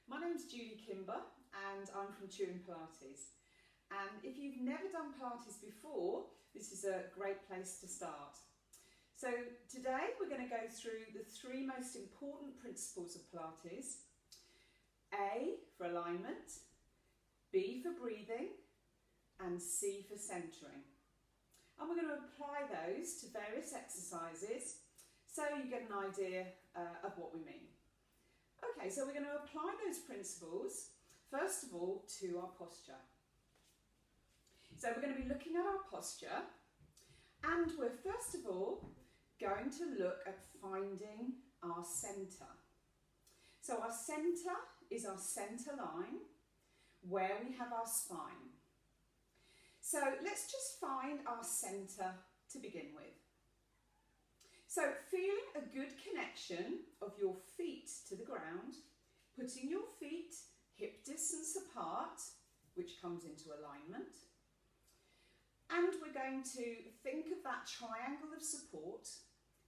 My name's Julie Kimber and I'm from Pilates. And if you've never done Pilates before, this is a great place to start. So today we're going to go through the three most important principles of Pilates. A for alignment, B for breathing, and C for centering. And we're going to apply those to various exercises so you get an idea of what we mean. Okay, so we're going to apply those principles, first of all, to our posture. So we're going to be looking at our posture, and we're first of all going to look at finding our centre. So our centre is our centre line, where we have our spine. So let's just find our centre to begin with. So feeling a good connection of your feet to the ground, putting your feet hip distance apart, which comes into alignment. And we're going to think of that triangle of support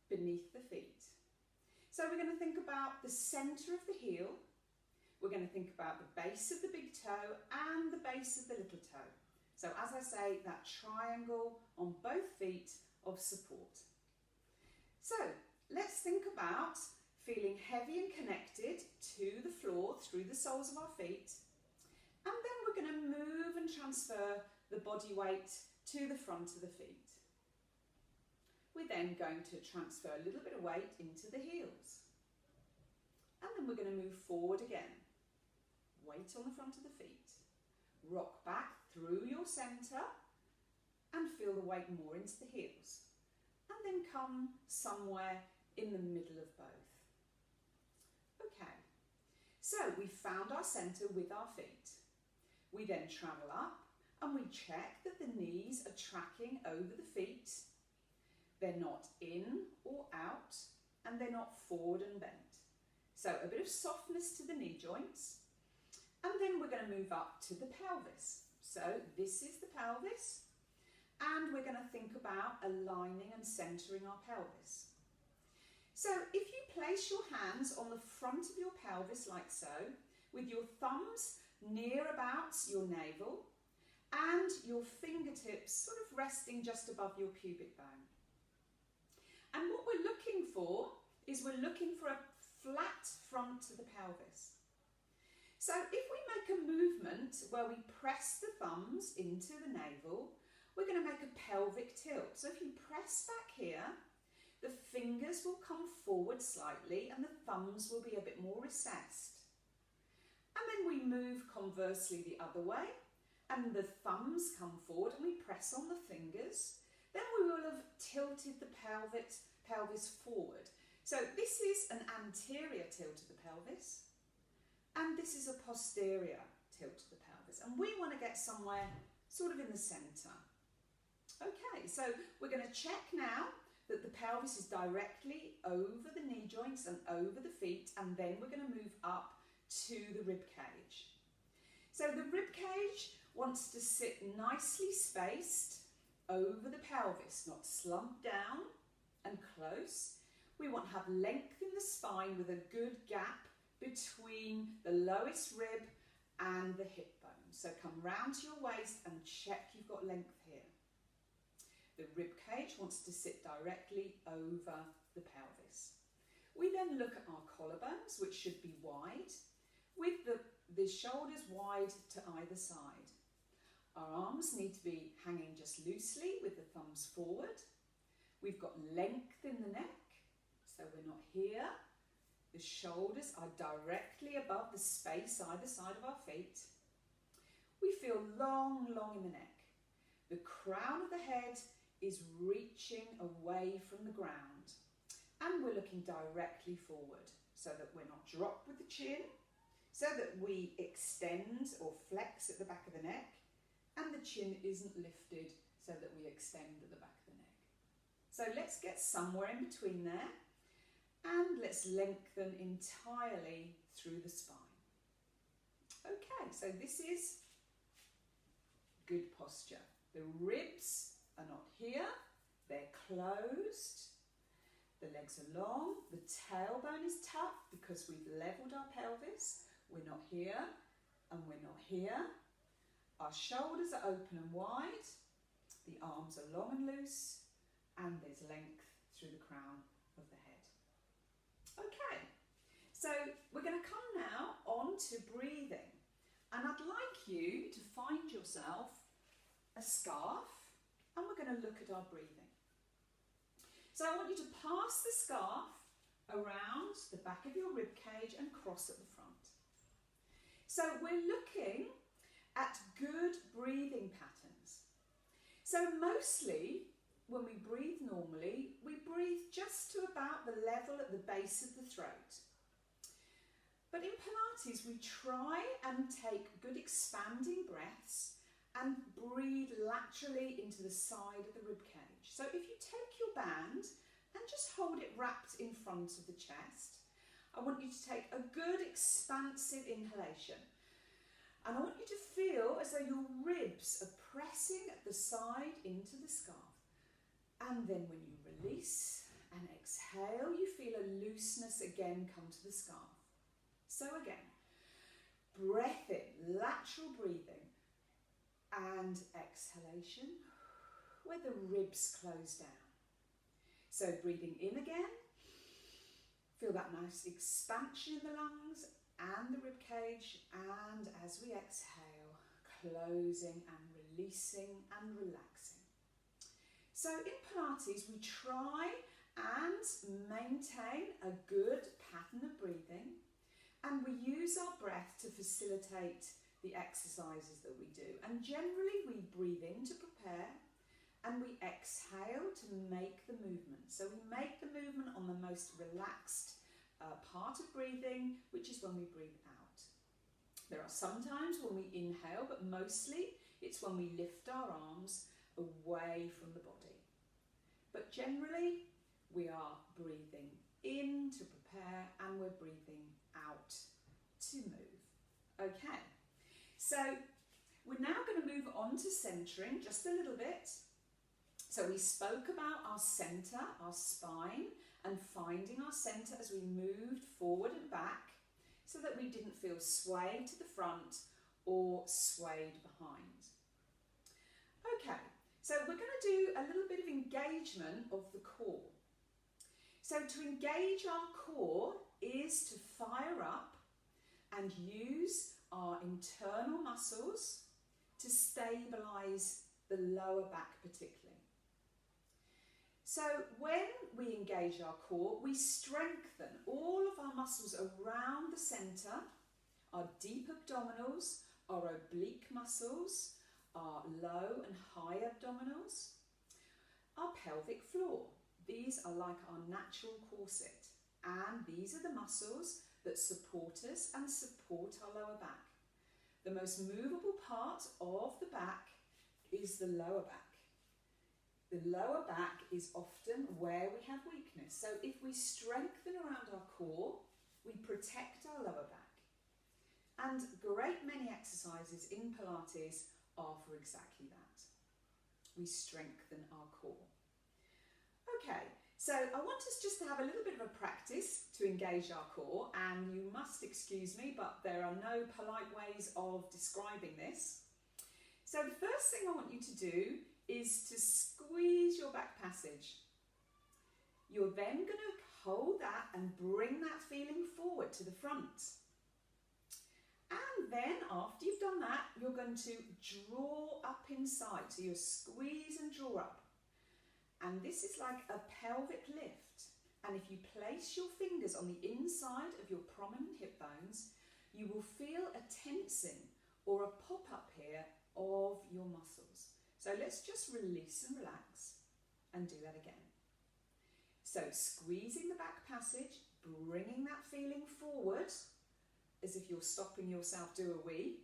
beneath the feet. So we're going to think about the centre of the heel. We're going to think about the base of the big toe and the base of the little toe. So as I say, that triangle on both feet of support. So let's think about feeling heavy and connected to the floor through the soles of our feet. And then we're going to move and transfer the body weight to the front of the feet. We're then going to transfer a little bit of weight into the heels. And then we're going to move forward again. Weight on the front of the feet. Rock back through your centre and feel the weight more into the heels. And then come somewhere in the middle of both. Okay, so we found our centre with our feet. We then travel up and we check that the knees are tracking over the feet. They're not in or out, and they're not forward and bent. So a bit of softness to the knee joints. And then we're going to move up to the pelvis. So this is the pelvis. And we're going to think about aligning and centering our pelvis. So if you place your hands on the front of your pelvis like so, with your thumbs near about your navel and your fingertips sort of resting just above your pubic bone. And what we're looking for is we're looking for a flat front to the pelvis. So if we make a movement where we press the thumbs into the navel, we're going to make a pelvic tilt. So if you press back here, the fingers will come forward slightly and the thumbs will be a bit more recessed. And then we move conversely the other way and the thumbs come forward and we press on the fingers. Then we will have tilted the pelvis forward. So this is an anterior tilt of the pelvis and this is a posterior tilt of the pelvis. And we want to get somewhere sort of in the centre. Okay, so we're going to check now that the pelvis is directly over the knee joints and over the feet, and then we're going to move up to the rib cage. So the rib cage wants to sit nicely spaced over the pelvis, not slumped down and close. We want to have length in the spine with a good gap between the lowest rib and the hip bone. So come round to your waist and check you've got length here. The rib cage wants to sit directly over the pelvis. We then look at our collarbones, which should be wide, with the shoulders wide to either side. Our arms need to be hanging just loosely with the thumbs forward. We've got length in the neck, so we're not here. The shoulders are directly above the space either side of our feet. We feel long, long in the neck. The crown of the head is reaching away from the ground and we're looking directly forward so that we're not dropped with the chin, so that we extend or flex at the back of the neck and the chin isn't lifted so that we extend at the back of the neck. So let's get somewhere in between there and let's lengthen entirely through the spine. Okay, so this is good posture. The ribs are not here, they're closed, the legs are long, the tailbone is tough because we've levelled our pelvis, We're not here and we're not here. Our shoulders are open and wide. The arms are long and loose, and there's length through the crown of the head. Okay, so we're going to come now on to breathing. And I'd like you to find yourself a scarf, and we're going to look at our breathing. So I want you to pass the scarf around the back of your rib cage and cross at the front. So we're looking at good breathing patterns. So mostly when we breathe normally, we breathe just to about the level at the base of the throat. But in Pilates, we try and take good expanding breaths and breathe laterally into the side of the rib cage. So if you take your band and just hold it wrapped in front of the chest, I want you to take a good expansive inhalation. And I want you to feel as though your ribs are pressing at the side into the scarf. And then when you release and exhale, you feel a looseness again come to the scarf. So again, breath in, lateral breathing, and exhalation where the ribs close down. So breathing in again, feel that nice expansion in the lungs and the rib cage, and as we exhale, closing and releasing and relaxing. So in Pilates, we try and maintain a good pattern of breathing, and we use our breath to facilitate the exercises that we do. And generally we breathe in to prepare and we exhale to make the movement. So we make the movement on the most relaxed part of breathing, which is when we breathe out. There are some times when we inhale, but mostly it's when we lift our arms away from the body. But generally we are breathing in to prepare and we're breathing out to move. Okay, so we're now going to move on to centering just a little bit. So we spoke about our centre, our spine, and finding our centre as we moved forward and back so that we didn't feel swayed to the front or swayed behind. Okay, so we're going to do a little bit of engagement of the core. So to engage our core is to fire up and use our internal muscles to stabilise the lower back particularly. So when we engage our core, we strengthen all of our muscles around the centre, our deep abdominals, our oblique muscles, our low and high abdominals, our pelvic floor. These are like our natural corset, and these are the muscles that support us and support our lower back. The most movable part of the back is the lower back. The lower back is often where we have weakness. So if we strengthen around our core, we protect our lower back. And great many exercises in Pilates are for exactly that. We strengthen our core. Okay, so I want us just to have a little bit of a practice to engage our core, and you must excuse me, but there are no polite ways of describing this. So the first thing I want you to do is to squeeze your back passage. You're then going to hold that and bring that feeling forward to the front. And then after you've done that, you're going to draw up inside. So you squeeze and draw up. And this is like a pelvic lift. And if you place your fingers on the inside of your prominent hip bones, you will feel a tensing or a pop-up here of your muscles. So let's just release and relax and do that again. So squeezing the back passage, bringing that feeling forward as if you're stopping yourself do a wee.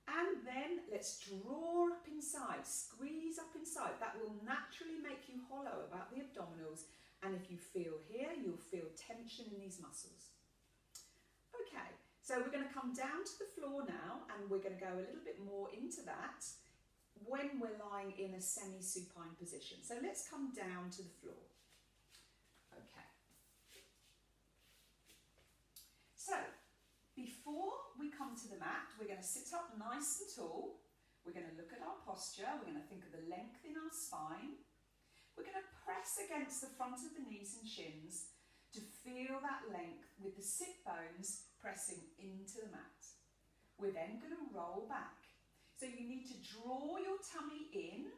And then let's draw up inside, squeeze up inside. That will naturally make you hollow about the abdominals. And if you feel here, you'll feel tension in these muscles. Okay, so we're going to come down to the floor now, and we're going to go a little bit more into that when we're lying in a semi-supine position. So let's come down to the floor. Okay. So before we're going to sit up nice and tall. We're going to look at our posture. We're going to think of the length in our spine. We're going to press against the front of the knees and shins to feel that length with the sit bones pressing into the mat. We're then going to roll back. So you need to draw your tummy in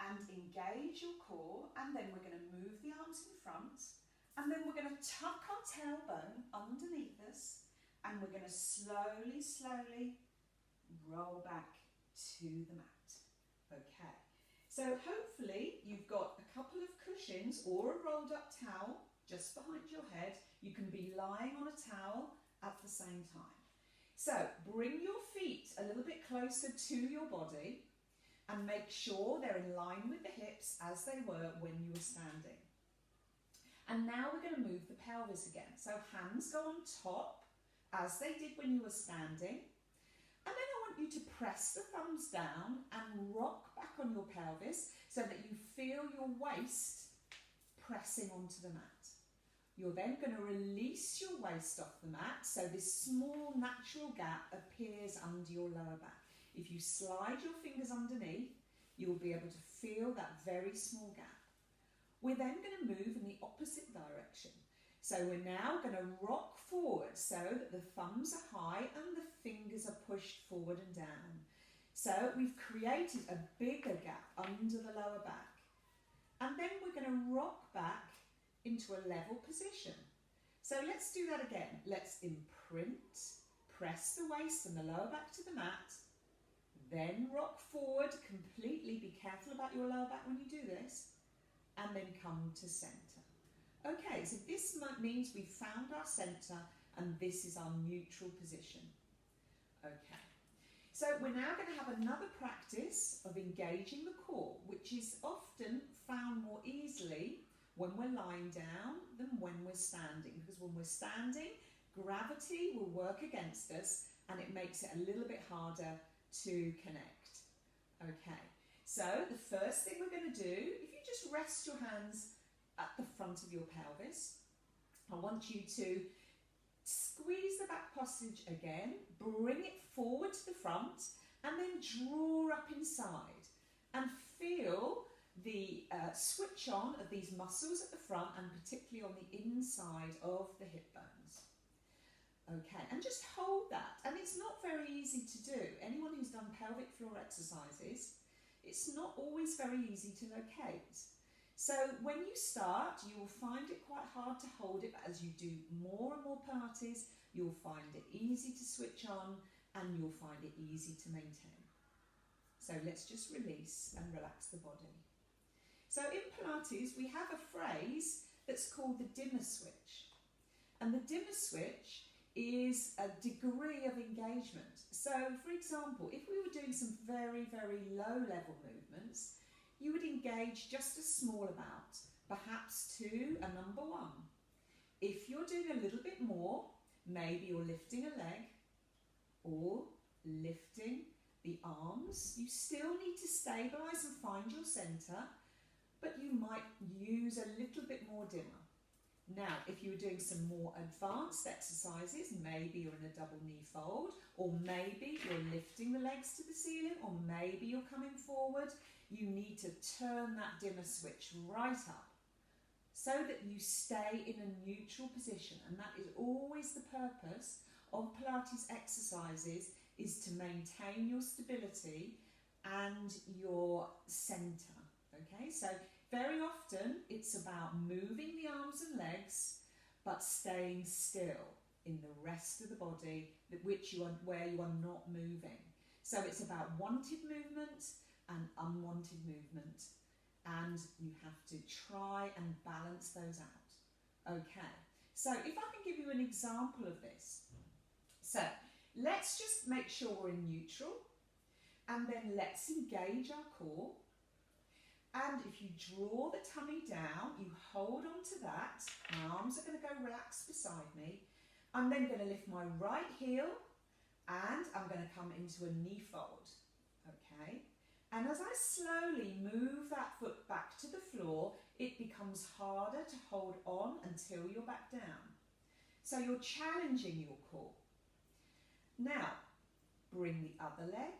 and engage your core, and then we're going to move the arms in front, and then we're going to tuck our tailbone underneath us, and we're going to slowly, slowly roll back to the mat. Okay, so hopefully you've got a couple of cushions or a rolled up towel just behind your head. You can be lying on a towel at the same time. So bring your feet a little bit closer to your body and make sure they're in line with the hips as they were when you were standing. And now we're going to move the pelvis again. So hands go on top as they did when you were standing. And then I want you to press the thumbs down and rock back on your pelvis so that you feel your waist pressing onto the mat. You're then going to release your waist off the mat so this small natural gap appears under your lower back. If you slide your fingers underneath, you'll be able to feel that very small gap. We're then going to move in the opposite direction. So we're now going to rock forward so that the thumbs are high and the fingers are pushed forward and down. So we've created a bigger gap under the lower back. And then we're going to rock back into a level position. So let's do that again. Let's imprint, press the waist and the lower back to the mat, then rock forward completely. Be careful about your lower back when you do this, and then come to center. Okay, so this means we've found our center and this is our neutral position. Okay, so we're now going to have another practice of engaging the core, which is often found more easily when we're lying down than when we're standing, because when we're standing, gravity will work against us and it makes it a little bit harder to connect. Okay, so the first thing we're going to do, if you just rest your hands at the front of your pelvis, I want you to squeeze the back passage again, bring it forward to the front, and then draw up inside and feel the switch on of these muscles at the front and particularly on the inside of the hip bones. Okay, and just hold that. And it's not very easy to do. Anyone who's done pelvic floor exercises, it's not always very easy to locate. So when you start, you will find it quite hard to hold it, but as you do more and more Pilates, you'll find it easy to switch on and you'll find it easy to maintain. So let's just release and relax the body. So in Pilates, we have a phrase that's called the dimmer switch. And the dimmer switch is a degree of engagement. So for example, if we were doing some very, very low level movements, you would engage just a small amount, perhaps to a number 1. If you're doing a little bit more, maybe you're lifting a leg or lifting the arms. You still need to stabilize and find your center, but you might use a little bit more dimmer. Now, if you were doing some more advanced exercises, maybe you're in a double knee fold, or maybe you're lifting the legs to the ceiling, or maybe you're coming forward, you need to turn that dimmer switch right up so that you stay in a neutral position. And that is always the purpose of Pilates exercises, is to maintain your stability and your center. Okay, so very often it's about moving the arms and legs, but staying still in the rest of the body where you are not moving. So it's about wanted movement and unwanted movement, and you have to try and balance those out. Okay, so if I can give you an example of this. So let's just make sure we're in neutral, and then let's engage our core. And if you draw the tummy down, you hold on to that. My arms are going to go relaxed beside me. I'm then going to lift my right heel and I'm going to come into a knee fold. Okay? And as I slowly move that foot back to the floor, it becomes harder to hold on until you're back down. So you're challenging your core. Now, Bring the other leg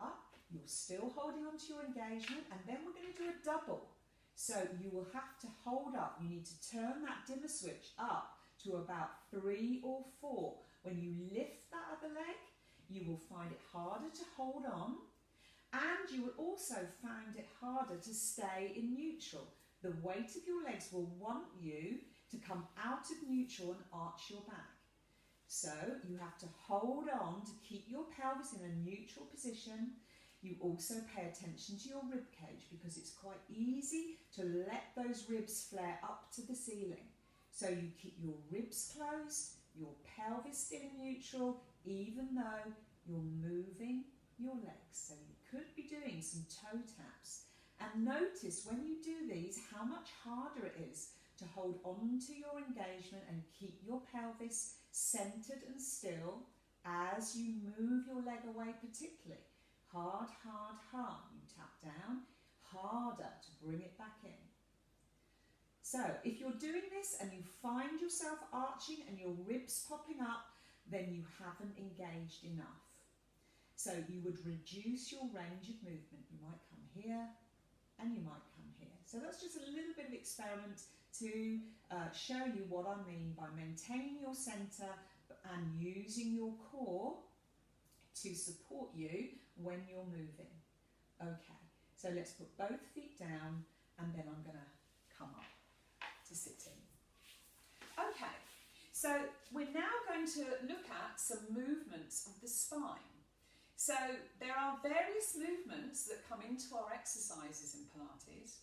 up. You're still holding on to your engagement, and then we're going to do a double. So you will have to hold up. You need to turn that dimmer switch up to about 3 or 4. When you lift that other leg, you will find it harder to hold on, and you will also find it harder to stay in neutral. The weight of your legs will want you to come out of neutral and arch your back. So you have to hold on to keep your pelvis in a neutral position. You also pay attention to your rib cage, because it's quite easy to let those ribs flare up to the ceiling. So you keep your ribs closed, your pelvis still in neutral, even though you're moving your legs. So you could be doing some toe taps. And notice when you do these how much harder it is to hold on to your engagement and keep your pelvis centered and still as you move your leg away particularly. Hard, hard, hard. You tap down, harder to bring it back in. So if you're doing this and you find yourself arching and your ribs popping up, then you haven't engaged enough. So you would reduce your range of movement. You might come here and you might come here. So that's just a little bit of experiment to show you what I mean by maintaining your centre and using your core to support you when you're moving. Okay, so let's put both feet down, and then I'm going to come up to sitting. Okay, so we're now going to look at some movements of the spine. So there are various movements that come into our exercises in Pilates.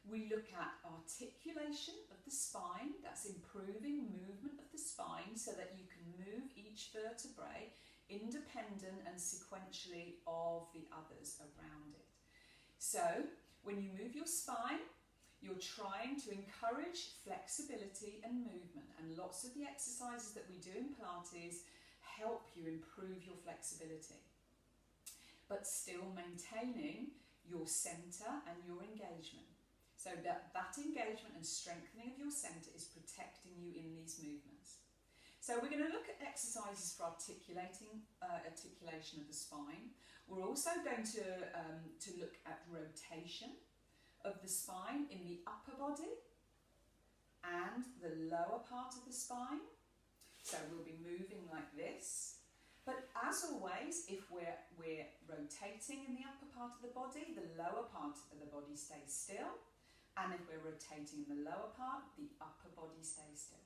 We look at articulation of the spine, that's improving movement of the spine so that you can move each vertebrae independent and sequentially of the others around it. So when you move your spine, you're trying to encourage flexibility and movement, and lots of the exercises that we do in Pilates help you improve your flexibility, but still maintaining your centre and your engagement. So that engagement and strengthening of your centre is protecting you in these movements. So we're going to look at exercises for articulation of the spine. We're also going to look at rotation of the spine in the upper body and the lower part of the spine. So we'll be moving like this. But as always, if we're rotating in the upper part of the body, the lower part of the body stays still. And if we're rotating in the lower part, the upper body stays still.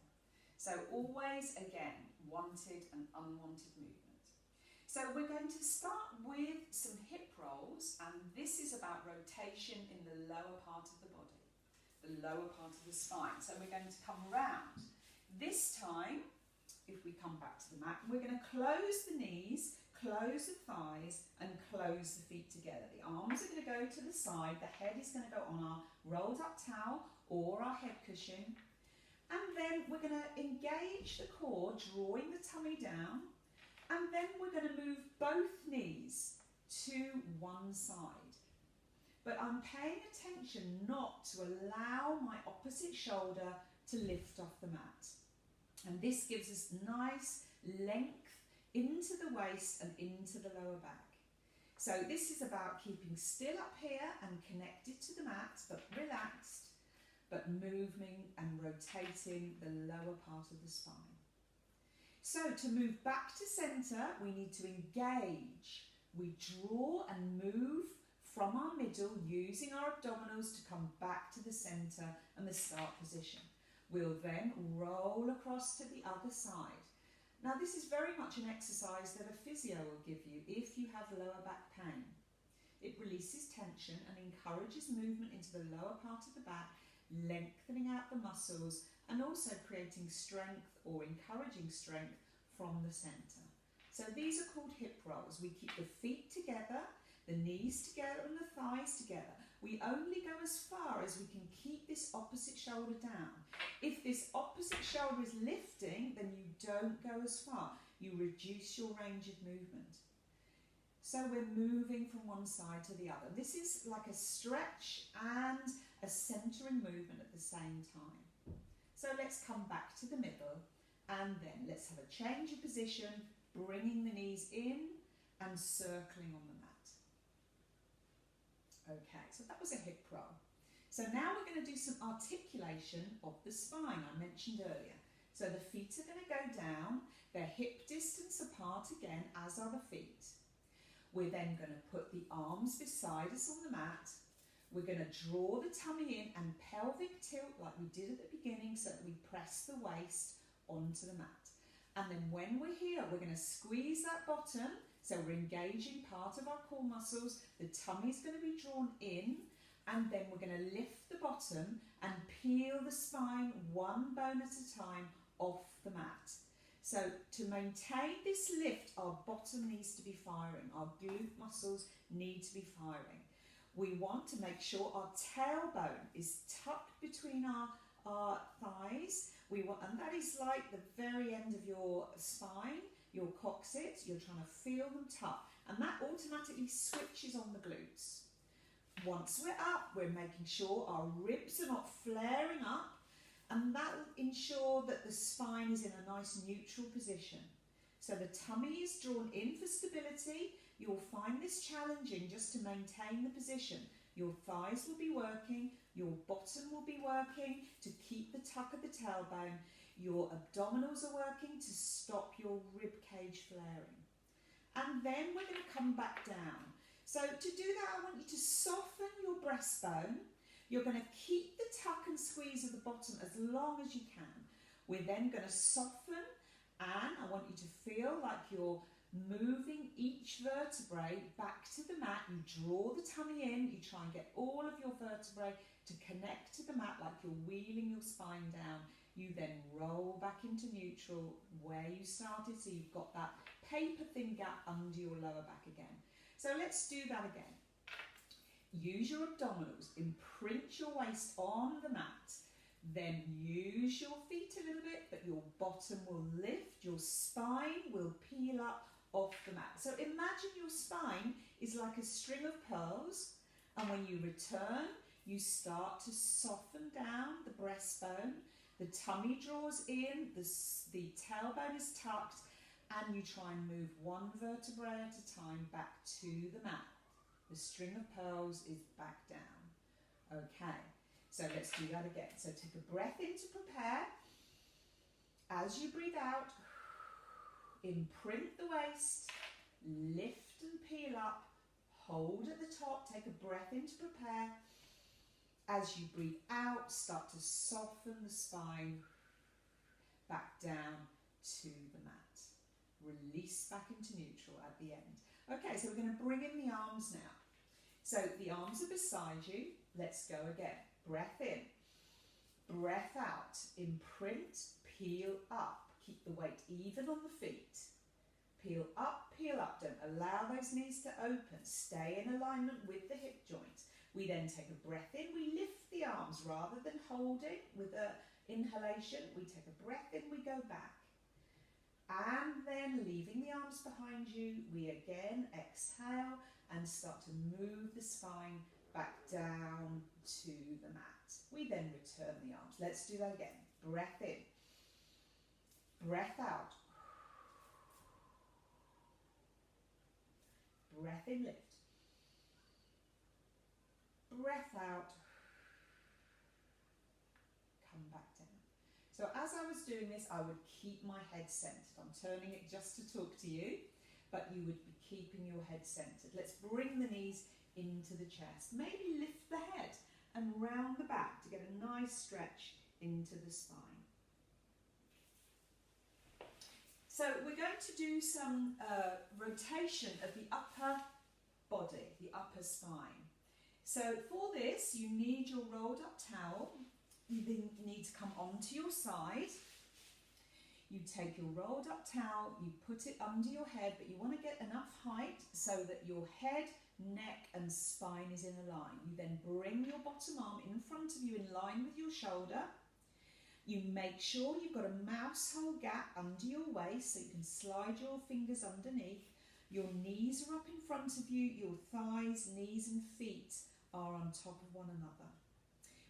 So always, again, wanted and unwanted movement. So we're going to start with some hip rolls, and this is about rotation in the lower part of the body, the lower part of the spine. So we're going to come round. This time, if we come back to the mat, we're going to close the knees, close the thighs, and close the feet together. The arms are going to go to the side, the head is going to go on our rolled up towel or our head cushion. And then we're going to engage the core, drawing the tummy down. And then we're going to move both knees to one side. But I'm paying attention not to allow my opposite shoulder to lift off the mat. And this gives us nice length into the waist and into the lower back. So this is about keeping still up here and connected to the mat, but relaxed, but moving and rotating the lower part of the spine. So to move back to centre, we need to engage. We draw and move from our middle using our abdominals to come back to the centre and the start position. We'll then roll across to the other side. Now this is very much an exercise that a physio will give you if you have lower back pain. It releases tension and encourages movement into the lower part of the back, lengthening out the muscles and also creating strength or encouraging strength from the centre. So these are called hip rolls. We keep the feet together, the knees together and the thighs together. We only go as far as we can keep this opposite shoulder down. If this opposite shoulder is lifting, then you don't go as far. You reduce your range of movement. So we're moving from one side to the other. This is like a stretch and a centering movement at the same time. So let's come back to the middle, and then let's have a change of position, bringing the knees in and circling on the mat. Okay, so that was a hip roll. So now we're going to do some articulation of the spine I mentioned earlier. So the feet are going to go down, they're hip distance apart again, as are the feet. We're then going to put the arms beside us on the mat. We're going to draw the tummy in and pelvic tilt like we did at the beginning, so that we press the waist onto the mat. And then when we're here, we're going to squeeze that bottom, so we're engaging part of our core muscles. The tummy's going to be drawn in, and then we're going to lift the bottom and peel the spine one bone at a time off the mat. So to maintain this lift, our bottom needs to be firing, our glute muscles need to be firing. We want to make sure our tailbone is tucked between our thighs. And that is like the very end of your spine, your coccyx. You're trying to feel them tuck, and that automatically switches on the glutes. Once we're up, we're making sure our ribs are not flaring up, and that will ensure that the spine is in a nice neutral position. So the tummy is drawn in for stability. You'll find this challenging just to maintain the position. Your thighs will be working, your bottom will be working to keep the tuck of the tailbone, your abdominals are working to stop your rib cage flaring. And then we're going to come back down. So to do that, I want you to soften your breastbone. You're going to keep the tuck and squeeze of the bottom as long as you can. We're then going to soften, and I want you to feel like you're moving each vertebrae back to the mat. You draw the tummy in, you try and get all of your vertebrae to connect to the mat like you're wheeling your spine down. You then roll back into neutral where you started, so you've got that paper-thin gap under your lower back again. So let's do that again. Use your abdominals, imprint your waist on the mat, then use your feet a little bit, but your bottom will lift, your spine will peel up off the mat. So imagine your spine is like a string of pearls, and when you return, you start to soften down the breastbone, the tummy draws in, the tailbone is tucked, and you try and move one vertebrae at a time back to the mat. The string of pearls is back down. Okay, so let's do that again. So take a breath in to prepare. As you breathe out, imprint the waist, lift and peel up, hold at the top, take a breath in to prepare. As you breathe out, start to soften the spine back down to the mat. Release back into neutral at the end. Okay, so we're going to bring in the arms now. So the arms are beside you. Let's go again. Breath in, breath out, imprint, peel up. Keep the weight even on the feet. Peel up, don't allow those knees to open. Stay in alignment with the hip joint. We then take a breath in, we lift the arms rather than holding with an inhalation. We take a breath in, we go back. And then leaving the arms behind you, we again exhale and start to move the spine back down to the mat. We then return the arms. Let's do that again. Breath in, breath out. Breath in, lift. Breath out. Come back down. So as I was doing this, I would keep my head centered. I'm turning it just to talk to you, but you would be keeping your head centered. Let's bring the knees into the chest. Maybe lift the head and round the back to get a nice stretch into the spine. So we're going to do some rotation of the upper body, the upper spine. So for this, you need your rolled up towel. You then need to come onto your side. You take your rolled up towel, you put it under your head, but you want to get enough height so that your head, neck and spine is in a line. You then bring your bottom arm in front of you in line with your shoulder. You make sure you've got a mouse hole gap under your waist so you can slide your fingers underneath. Your knees are up in front of you, your thighs, knees and feet are on top of one another.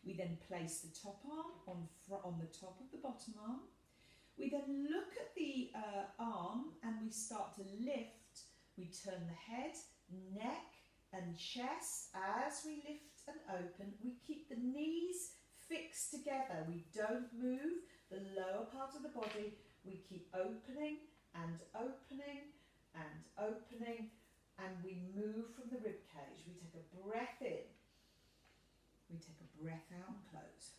We then place the top arm on the top of the bottom arm. We then look at the arm and we start to lift We turn the head, neck and chest as we lift and open. We keep the knees fixed together. We don't move the lower part of the body. We keep opening and opening and opening, and we move from the rib cage. We take a breath in. We take a breath out and close.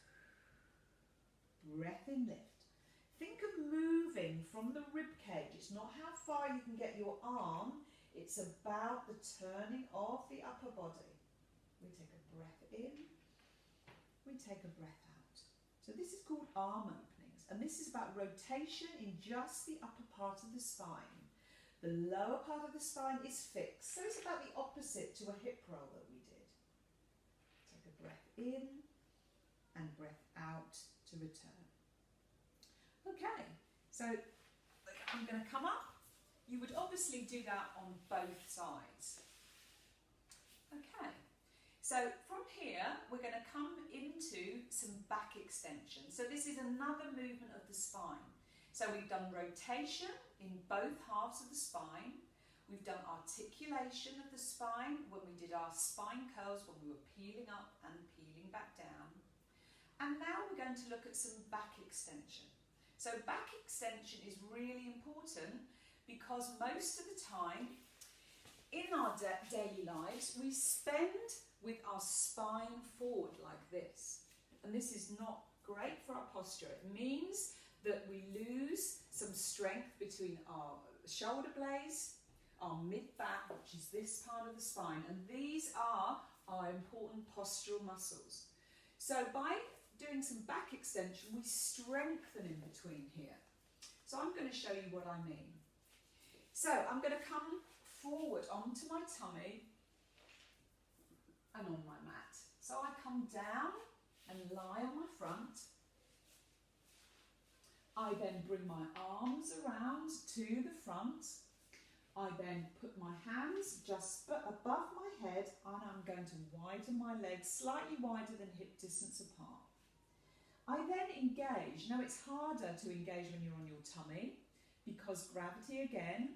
Breath in, lift. Think of moving from the rib cage. It's not how far you can get your arm. It's about the turning of the upper body. We take a breath in. We take a breath out. So this is called arm openings. And this is about rotation in just the upper part of the spine. The lower part of the spine is fixed. So it's about the opposite to a hip roll that we did. Take a breath in and breath out to return. Okay, so I'm going to come up. You would obviously do that on both sides. Okay, so from here we're going to come into some back extension. So this is another movement of the spine. So we've done rotation in both halves of the spine. We've done articulation of the spine when we did our spine curls, when we were peeling up and peeling back down. And now we're going to look at some back extension. So back extension is really important because most of the time in our daily lives we spend with our spine forward like this. And this is not great for our posture. It means that we lose some strength between our shoulder blades, our mid-back, which is this part of the spine, and these are our important postural muscles. So by doing some back extension, we strengthen in between here. So I'm going to show you what I mean. So I'm going to come forward onto my tummy and on my mat. So I come down and lie on my front. I then bring my arms around to the front. I then put my hands just above my head and I'm going to widen my legs slightly wider than hip distance apart. I then engage. Now it's harder to engage when you're on your tummy because gravity again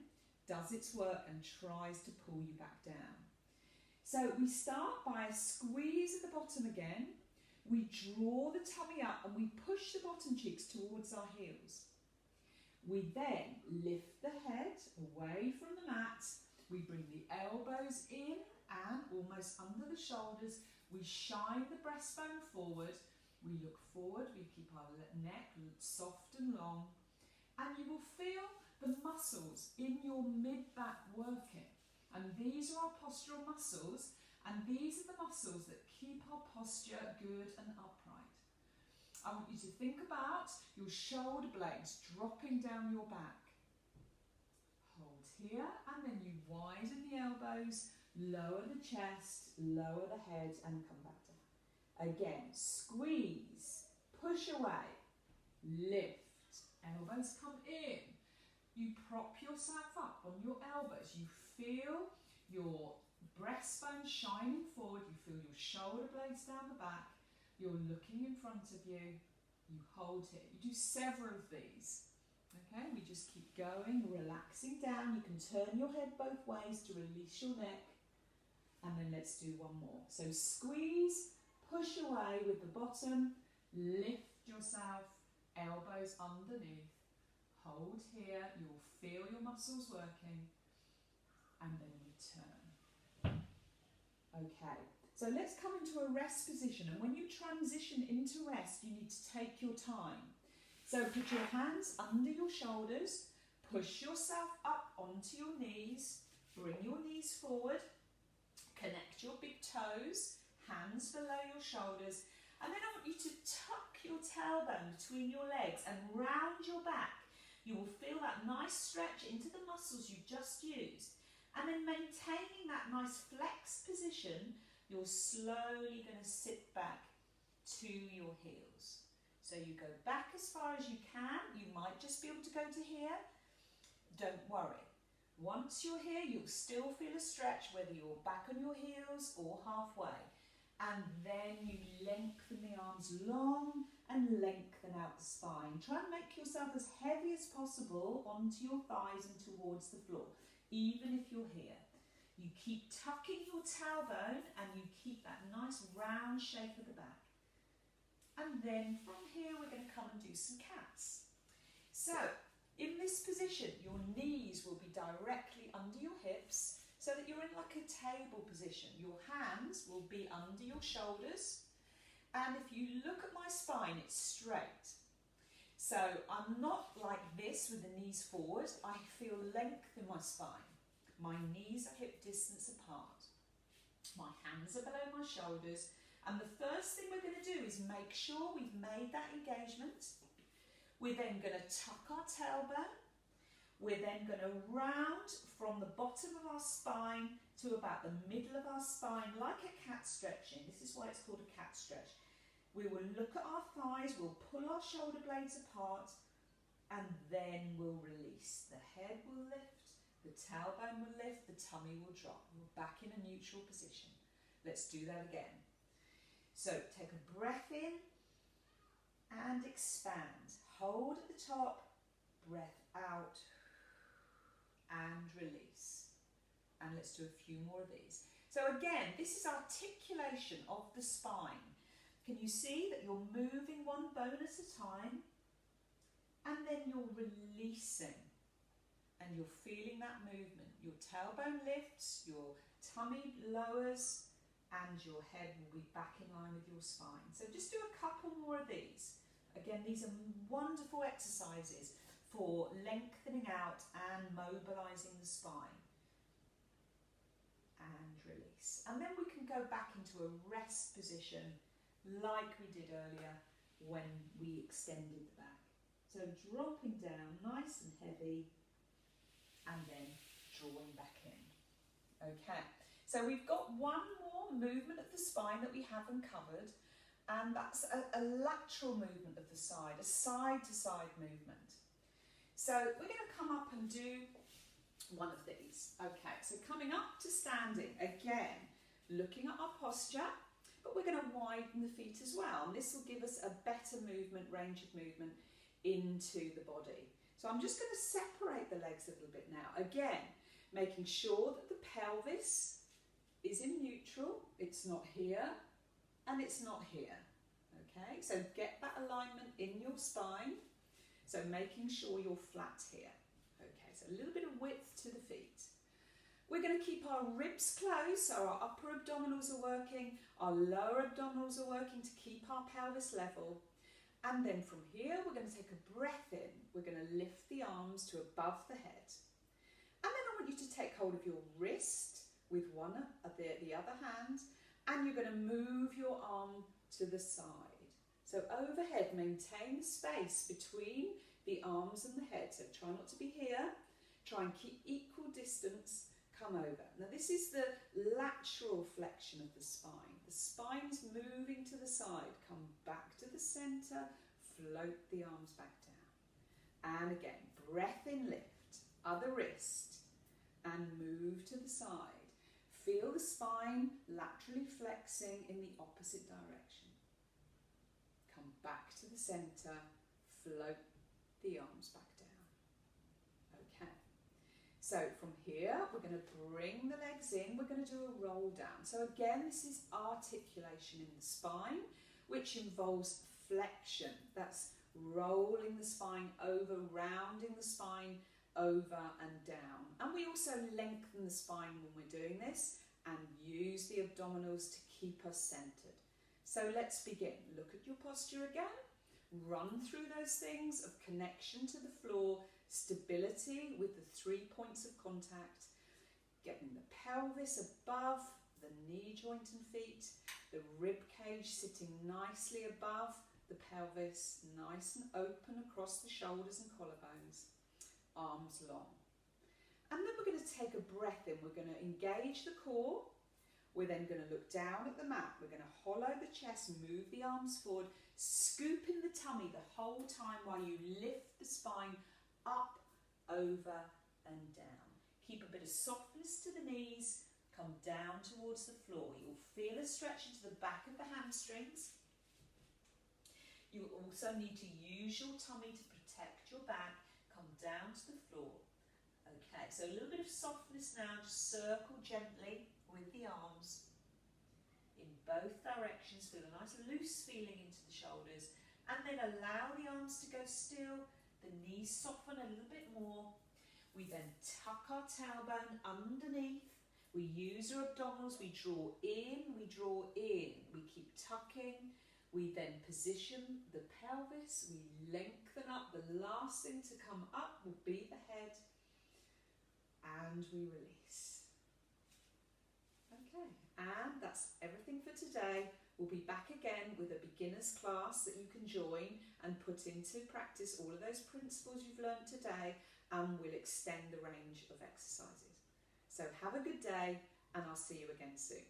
does its work and tries to pull you back down. So we start by a squeeze at the bottom again. We draw the tummy up and we push the bottom cheeks towards our heels. We then lift the head away from the mat. We bring the elbows in and almost under the shoulders. We shine the breastbone forward. We look forward. We keep our neck soft and long. And you will feel the muscles in your mid-back working. And these are our postural muscles. And these are the muscles that keep our posture good and upright. I want you to think about your shoulder blades dropping down your back. Hold here and then you widen the elbows, lower the chest, lower the head and come back down. Again, squeeze, push away, lift, elbows come in. You prop yourself up on your elbows. You feel your breastbone shining forward. You feel your shoulder blades down the back. You're looking in front of you. You hold here. You do several of these. Okay, we just keep going, relaxing down. You can turn your head both ways to release your neck. And then let's do one more. So squeeze, push away with the bottom. Lift yourself, elbows underneath. Hold here. You'll feel your muscles working. And then we turn. Okay. So let's come into a rest position, and when you transition into rest, you need to take your time. So put your hands under your shoulders, push yourself up onto your knees, bring your knees forward, connect your big toes, hands below your shoulders, and then I want you to tuck your tailbone between your legs and round your back. You will feel that nice stretch into the muscles you just used, and then maintaining that nice flex position, you're slowly going to sit back to your heels. So you go back as far as you can. You might just be able to go to here. Don't worry. Once you're here, you'll still feel a stretch, whether you're back on your heels or halfway. And then you lengthen the arms long and lengthen out the spine. Try and make yourself as heavy as possible onto your thighs and towards the floor. even if you're here. You keep tucking your tailbone and you keep that nice round shape of the back. And then from here we're going to come and do some cats. So in this position your knees will be directly under your hips so that you're in like a table position. Your hands will be under your shoulders, and if you look at my spine it's straight. So I'm not like this with the knees forward, I feel length in my spine. My knees are hip distance apart. My hands are below my shoulders. And the first thing we're going to do is make sure we've made that engagement. We're then going to tuck our tailbone. We're then going to round from the bottom of our spine to about the middle of our spine, like a cat stretching. This is why it's called a cat stretch. We will look at our thighs, we'll pull our shoulder blades apart, and then we'll release. The head will lift. The tailbone will lift, the tummy will drop. We're back in a neutral position. Let's do that again. So take a breath in and expand. Hold at the top, breath out and release. And let's do a few more of these. So again, this is articulation of the spine. Can you see that you're moving one bone at a time and then you're releasing? And you're feeling that movement. Your tailbone lifts, your tummy lowers, and your head will be back in line with your spine. So just do a couple more of these. Again, these are wonderful exercises for lengthening out and mobilizing the spine. And release. And then we can go back into a rest position like we did earlier when we extended the back. So dropping down nice and heavy, and then drawing back in. Okay, so we've got one more movement of the spine that we haven't covered, and that's a lateral movement of the side, a side-to-side movement. So we're going to come up and do one of these. Okay, so coming up to standing, again, looking at our posture, but we're going to widen the feet as well, and this will give us a better movement, range of movement into the body. So I'm just going to separate the legs a little bit now. Again, making sure that the pelvis is in neutral. It's not here and it's not here. Okay, so get that alignment in your spine. So making sure you're flat here. Okay, so a little bit of width to the feet. We're going to keep our ribs closed, so our upper abdominals are working, our lower abdominals are working to keep our pelvis level. And then from here, we're going to take a breath in. We're going to lift the arms to above the head. And then I want you to take hold of your wrist with one of the other hand, and you're going to move your arm to the side. So overhead, maintain the space between the arms and the head. So try not to be here. Try and keep equal distance. Come over. Now this is the lateral flexion of the spine. The spine's moving to the side. Come back to the centre. Float the arms back down. And again, breath in, lift. Other wrist. And move to the side. Feel the spine laterally flexing in the opposite direction. Come back to the centre. Float the arms back down. Okay. So from here, we're going to bring the legs in. We're going to do a roll down. So again, this is articulation in the spine, which involves flexion. That's rolling the spine over, rounding the spine over and down. And we also lengthen the spine when we're doing this and use the abdominals to keep us centered. So let's begin. Look at your posture again. Run through those things of connection to the floor, stability with the 3 points of contact, getting the pelvis above the knee joint and feet, the rib cage sitting nicely above the pelvis, nice and open across the shoulders and collarbones, arms long. And then we're going to take a breath in. We're going to engage the core. We're then going to look down at the mat. We're going to hollow the chest, move the arms forward, scoop in the tummy the whole time while you lift the spine up, over and down. Keep a bit of softness to the knees, come down towards the floor. You'll feel a stretch into the back of the hamstrings. You also need to use your tummy to protect your back. Come down to the floor. Okay, so a little bit of softness now, just circle gently with the arms in both directions, feel a nice loose feeling into the shoulders, and then allow the arms to go still, the knees soften a little bit more. We then tuck our tailbone underneath, we use our abdominals, we draw in, we keep tucking, we then position the pelvis, we lengthen up, the last thing to come up will be the head, and we release. Okay, and that's everything for today. We'll be back again with a beginner's class that you can join and put into practice all of those principles you've learned today, and we'll extend the range of exercises. So have a good day, and I'll see you again soon.